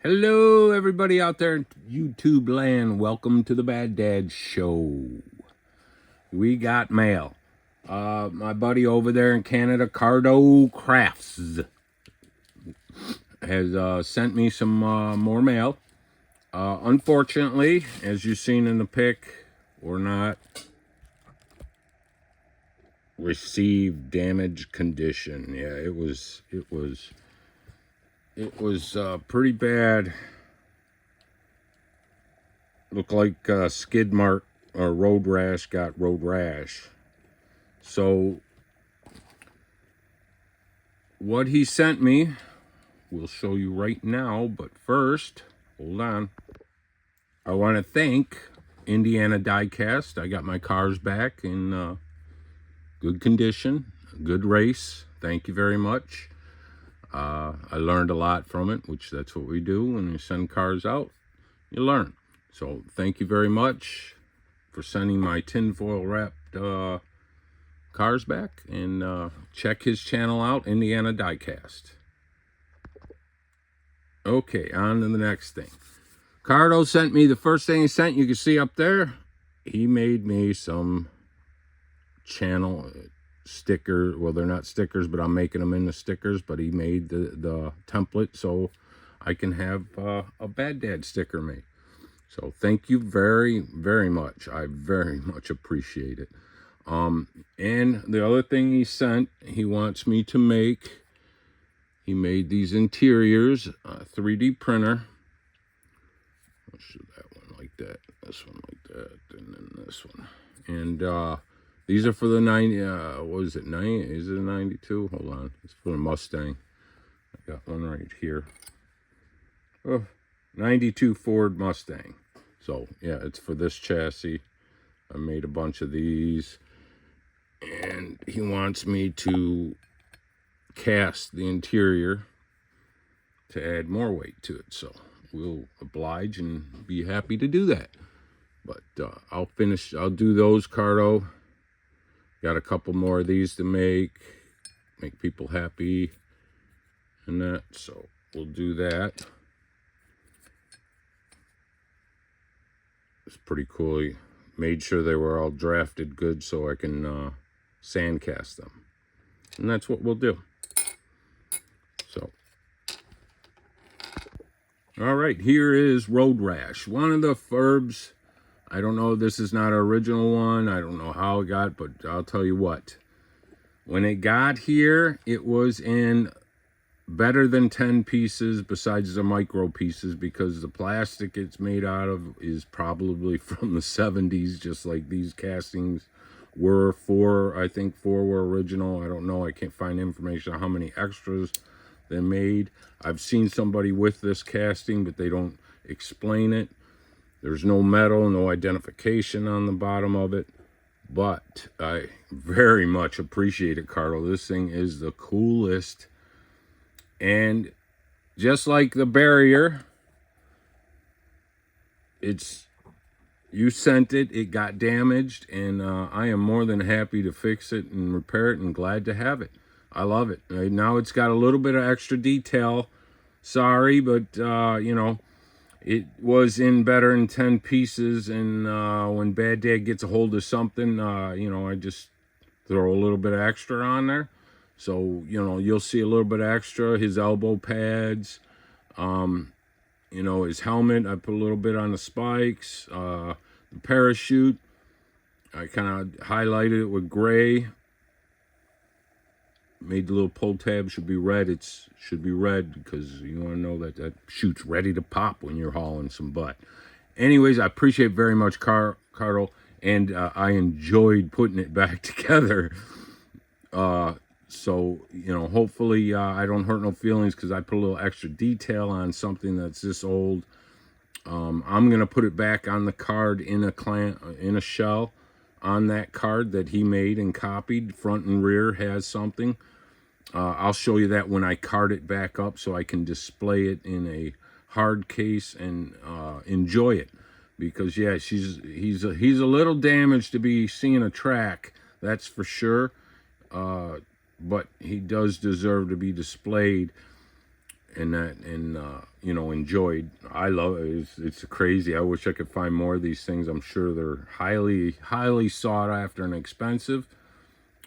Hello, everybody out there in YouTube land. Welcome to the Bad Dad Show. We got mail. My buddy over there in Canada, CardoCraffz, has sent me some more mail. Unfortunately, as you've seen in the pic, we're not received damaged condition. Yeah, it was pretty bad. Looked like skid mark or road rash got road rash. So what he sent me, we'll show you right now. But first, hold on. I want to thank Indiana Diecast. I got my cars back in good condition, good race. Thank you very much. I learned a lot from it, which that's what we do when you send cars out. You learn. So thank you very much for sending my tinfoil wrapped cars back, and check his channel out, Indiana Diecast. Okay, on to the next thing. Cardo sent me the first thing he sent. You can see up there, he made me some channel sticker. Well, they're not stickers, but I'm making them into stickers. But he made the template so I can have a Bad Dad sticker made. So thank you very, very much. I very much appreciate it. And the other thing he sent, he wants me to make, he made these interiors, 3D printer. I'll show that one like that, this one like that, and then this one. And these are for the 90, what is it, 90? Is it a 92? Hold on, it's for the Mustang. I got one right here. Oh, 92 Ford Mustang. So yeah, it's for this chassis. I made a bunch of these. And he wants me to cast the interior to add more weight to it. So we'll oblige and be happy to do that. But I'll do those, Cardo. Got a couple more of these to make people happy and that. So we'll do that. It's pretty cool. He made sure they were all drafted good so I can sand cast them, and that's what we'll do. So all right, here is road rash, one of the Furbs. I don't know, this is not an original one. I don't know how it got, but I'll tell you what, when it got here, it was in better than 10 pieces besides the micro pieces, because the plastic it's made out of is probably from the 70s, just like these castings were. I think four were original. I don't know. I can't find information on how many extras they made. I've seen somebody with this casting, but they don't explain it. There's no metal, no identification on the bottom of it. But I very much appreciate it, Carlo. This thing is the coolest. And just like the barrier, you sent it, it got damaged, and I am more than happy to fix it and repair it, and glad to have it. I love it. Now it's got a little bit of extra detail. Sorry, but you know, it was in better than 10 pieces, and when Bad Dad gets a hold of something, you know, I just throw a little bit of extra on there. So, you know, you'll see a little bit of extra. His elbow pads, you know, his helmet, I put a little bit on the spikes. The parachute, I kind of highlighted it with gray. Made the little pull tab should be red. It should be red because you want to know that that chute's ready to pop when you're hauling some butt. Anyways, I appreciate very much, Carl, and I enjoyed putting it back together. So, you know, hopefully I don't hurt no feelings because I put a little extra detail on something that's this old. I'm going to put it back on the card in a shell on that card that he made and copied. Front and rear has something. I'll show you that when I card it back up so I can display it in a hard case and enjoy it. Because, yeah, he's a little damaged to be seeing a track, that's for sure. But he does deserve to be displayed. and you know, enjoyed. I love it. It's crazy. I wish I could find more of these things. I'm sure they're highly sought after and expensive.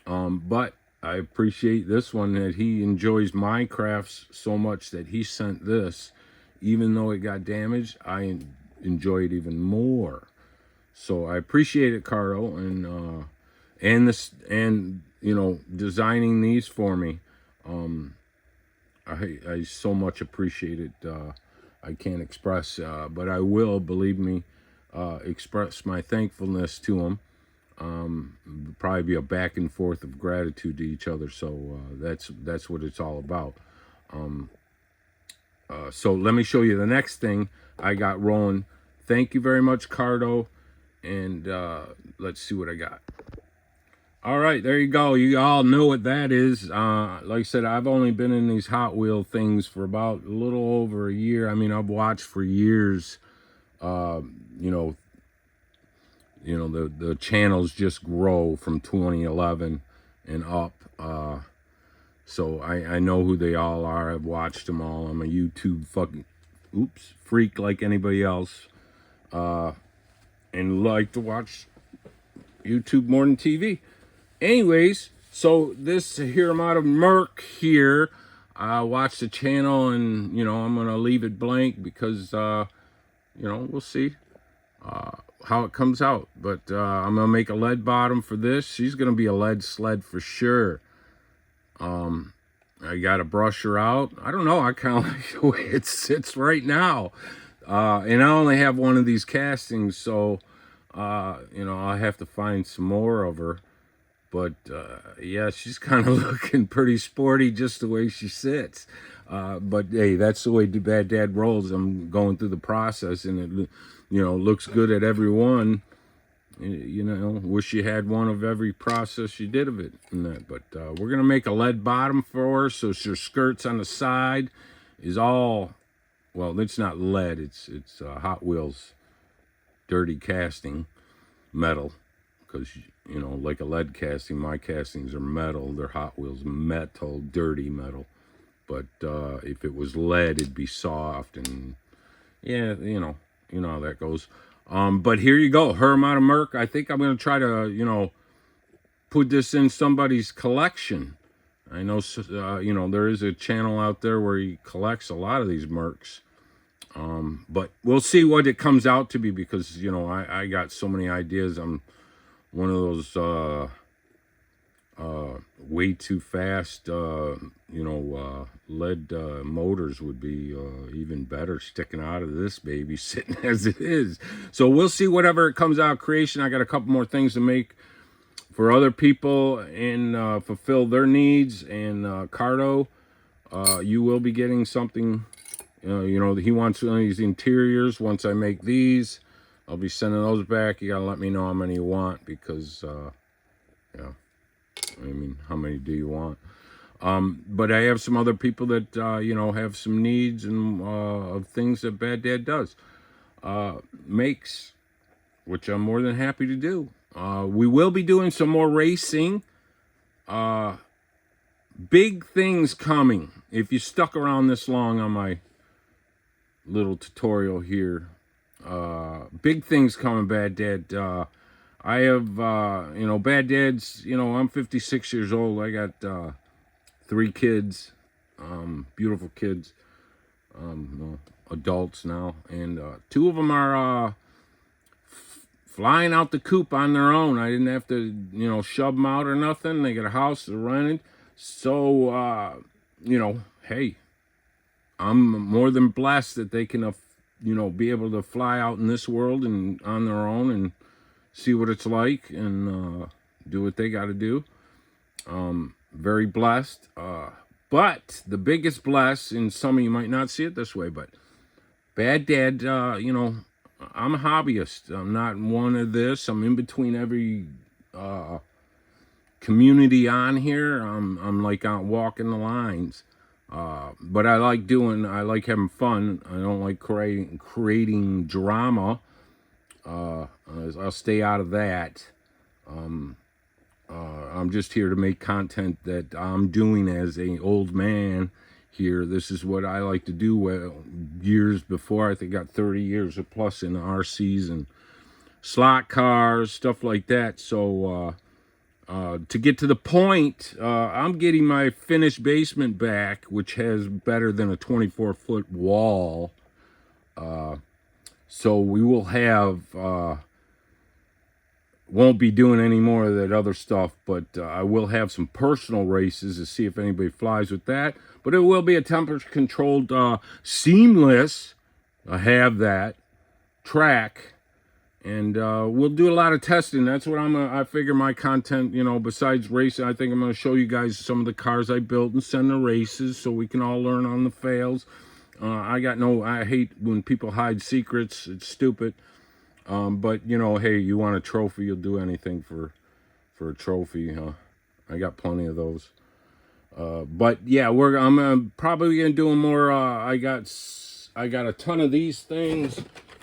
But I appreciate this one, that he enjoys my crafts so much that he sent this. Even though it got damaged, I enjoy it even more. So I appreciate it, Cardo, and you know, designing these for me. I so much appreciate it. I can't express, but I will, believe me, express my thankfulness to him. Probably be a back and forth of gratitude to each other. So that's what it's all about. So let me show you the next thing I got rolling. Thank you very much, Cardo, and let's see what I got. All right, there you go. You all know what that is. Like I said, I've only been in these Hot Wheel things for about a little over a year. I mean, I've watched for years. You know, the channels just grow from 2011 and up. So I know who they all are. I've watched them all. I'm a YouTube freak like anybody else. And like to watch YouTube more than TV. Anyways, so this here, I'm out of Merc here. I watched the channel, and you know, I'm gonna leave it blank because you know, we'll see how it comes out. But I'm gonna make a lead bottom for this. She's gonna be a lead sled for sure. I gotta brush her out. I don't know, I kind of like the way it sits right now. And I only have one of these castings, so you know, I'll have to find some more of her. But yeah, she's kind of looking pretty sporty just the way she sits. But hey, that's the way Bad Dad rolls. I'm going through the process, and it, you know, looks good at every one. You know, wish you had one of every process you did of it and that. But we're gonna make a lead bottom for her, so her skirts on the side is all, well, it's not lead. It's Hot Wheels dirty casting metal. Because, you know, like a lead casting, my castings are metal. They're Hot Wheels metal, dirty metal. But if it was lead, it'd be soft, and yeah, you know how that goes. But here you go, Herm out of Merc. I think I'm going to try to, you know, put this in somebody's collection. I know, you know, there is a channel out there where he collects a lot of these Mercs. But we'll see what it comes out to be, because, you know, I got so many ideas. I'm one of those way too fast, you know, lead motors would be even better sticking out of this baby sitting as it is. So we'll see whatever it comes out creation. I got a couple more things to make for other people and fulfill their needs. And Cardo, you will be getting something. You know, he wants one of these interiors. Once I make these, I'll be sending those back. You gotta let me know how many you want, because yeah, I mean, how many do you want? But I have some other people that you know, have some needs and of things that Bad Dad does makes, which I'm more than happy to do. We will be doing some more racing. Big things coming. If you stuck around this long on my little tutorial here, big things coming, Bad Dad. I have, you know, Bad Dad's, you know, I'm 56 years old. I got 3 kids, beautiful kids, well, adults now, and 2 of them are flying out the coop on their own. I didn't have to, you know, shove them out or nothing. They got a house, they're rented. So, you know, hey, I'm more than blessed that they can, you know, be able to fly out in this world and on their own and see what it's like and do what they got to do. Very blessed. But the biggest bless, and some of you might not see it this way, but Bad Dad, you know, I'm a hobbyist. I'm not one of this. I'm in between every community on here. I'm like out walking the lines. But I like having fun. I don't like creating drama. I'll stay out of that. I'm just here to make content that I'm doing as an old man here. This is what I like to do. Years before, I think I got 30 years or plus in RCs and slot cars, stuff like that. So to get to the point, I'm getting my finished basement back, which has better than a 24-foot wall. So we will have, won't be doing any more of that other stuff, but I will have some personal races to see if anybody flies with that. But it will be a temperature-controlled, seamless, I have that, track. And we'll do a lot of testing. That's what I figure my content, you know, besides racing, I think I'm going to show you guys some of the cars I built and send to races so we can all learn on the fails. I hate when people hide secrets. It's stupid. But, you know, hey, you want a trophy, you'll do anything for a trophy, huh? I got plenty of those. But, yeah, I'm probably going to do more. I got a ton of these things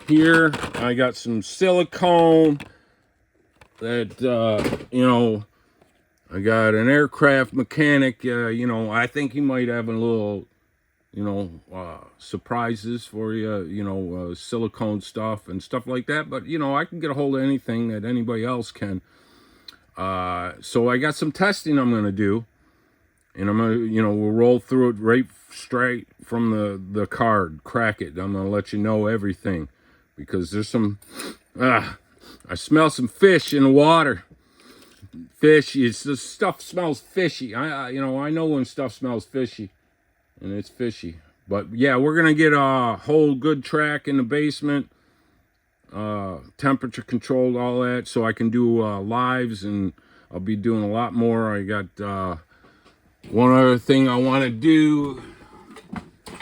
here. I got some silicone that, you know, I got an aircraft mechanic, you know, I think he might have a little, you know, surprises for you, you know, silicone stuff and stuff like that. But, you know, I can get a hold of anything that anybody else can. So I got some testing I'm going to do. And I'm going to, you know, we'll roll through it right straight from the card, crack it. I'm going to let you know everything. Because there's some, I smell some fish in the water. Fishy, the stuff smells fishy. You know, I know when stuff smells fishy. And it's fishy. But yeah, we're going to get a whole good track in the basement. Temperature controlled, all that. So I can do lives, and I'll be doing a lot more. I got one other thing I want to do.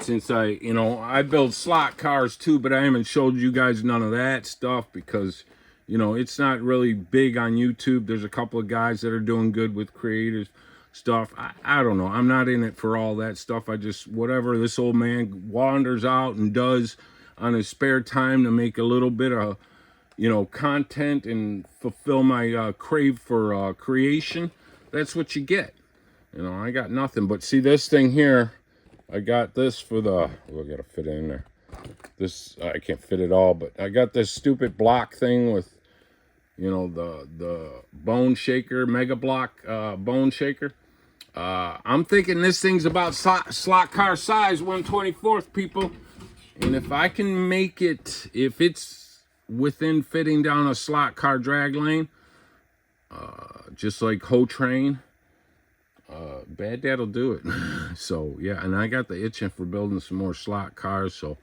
Since I build slot cars too, but I haven't showed you guys none of that stuff because, you know, it's not really big on YouTube. There's a couple of guys that are doing good with creative stuff. I don't know. I'm not in it for all that stuff. I just, whatever this old man wanders out and does on his spare time to make a little bit of, you know, content and fulfill my crave for creation, that's what you get. You know, I got nothing. But see this thing here, I got this for the, I gotta fit it in there. This, I can't fit it all, but I got this stupid block thing with, you know, the bone shaker, mega block bone shaker. I'm thinking this thing's about slot car size, 1/24th, people. And if I can make it, if it's within fitting down a slot car drag lane, just like Ho Train, Bad Dad'll do it. So yeah, and I got the itching for building some more slot cars. So,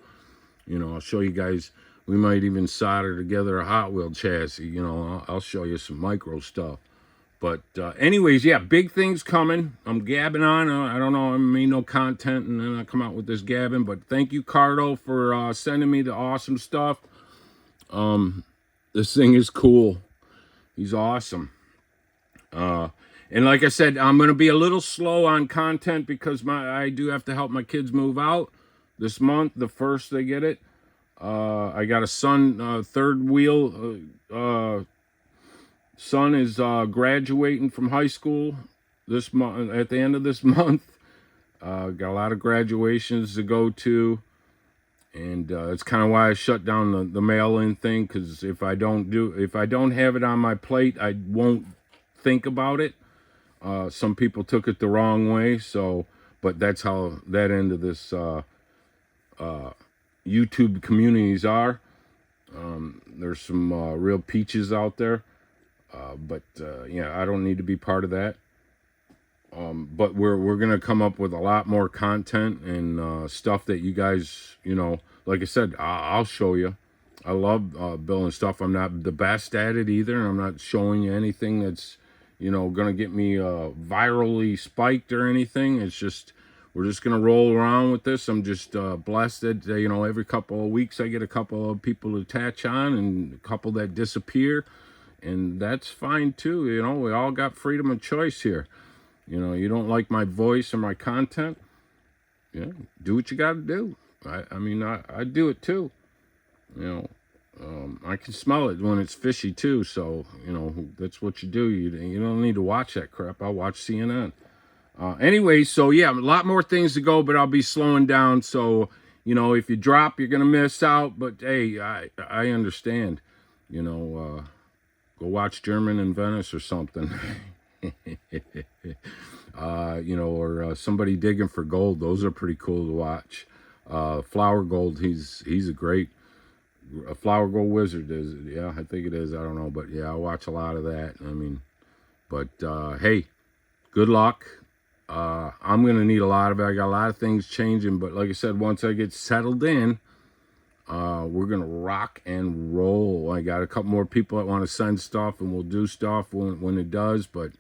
you know, I'll show you guys. We might even solder together a Hot Wheel chassis. You know, I'll show you some micro stuff. But anyways, yeah, big things coming. I'm gabbing on. I don't know. I mean, no content, and then I come out with this gabbing. But thank you, Cardo, for sending me the awesome stuff. This thing is cool. He's awesome. And like I said, I'm going to be a little slow on content because I do have to help my kids move out this month, the first they get it. I got a son, third wheel. Son is graduating from high school this month, at the end of this month. Got a lot of graduations to go to. And it's kind of why I shut down the mail-in thing, because if I don't have it on my plate, I won't think about it. Some people took it the wrong way, so, but that's how that end of this YouTube communities are. There's some real peaches out there, but yeah, I don't need to be part of that. But we're gonna come up with a lot more content and stuff that you guys, you know, like I said, I'll show you. I love building stuff. I'm not the best at it either, and I'm not showing you anything that's, you know, gonna get me virally spiked or anything. It's just, we're just gonna roll around with this. I'm just blessed that, you know, every couple of weeks I get a couple of people to attach on and a couple that disappear, and that's fine too. You know, we all got freedom of choice here. You know, you don't like my voice or my content, yeah, do what you got to do. I mean, I do it too. You know, I can smell it when it's fishy too. So, you know, that's what you do. You don't need to watch that crap. I'll watch CNN. Anyway, so yeah, a lot more things to go, but I'll be slowing down. So, you know, if you drop, you're going to miss out. But hey, I understand. You know, go watch German in Venice or something. You know, or somebody digging for gold. Those are pretty cool to watch. Flower Gold, he's a Flower Gold Wizard, is it? Yeah, I think it is. I don't know, but yeah, I watch a lot of that. I mean, but hey, good luck. I'm gonna need a lot of it. I got a lot of things changing, but like I said, once I get settled in, we're gonna rock and roll. I got a couple more people that want to send stuff, and we'll do stuff when it does. But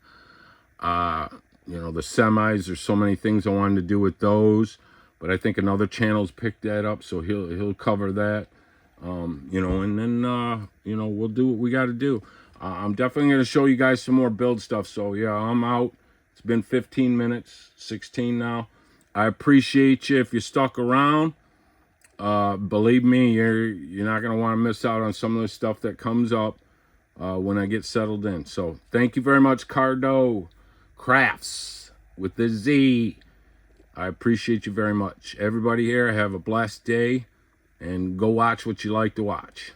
you know, the semis, there's so many things I wanted to do with those, but I think another channel's picked that up, so he'll cover that. You know, and then you know, we'll do what we got to do. I'm definitely gonna show you guys some more build stuff. So yeah, I'm out. It's been 15 minutes, 16 now. I appreciate you if you stuck around. Believe me, you're not gonna want to miss out on some of the stuff that comes up when I get settled in. So thank you very much, CardoCraffz with the Z. I appreciate you very much. Everybody here, have a blessed day, and go watch what you like to watch.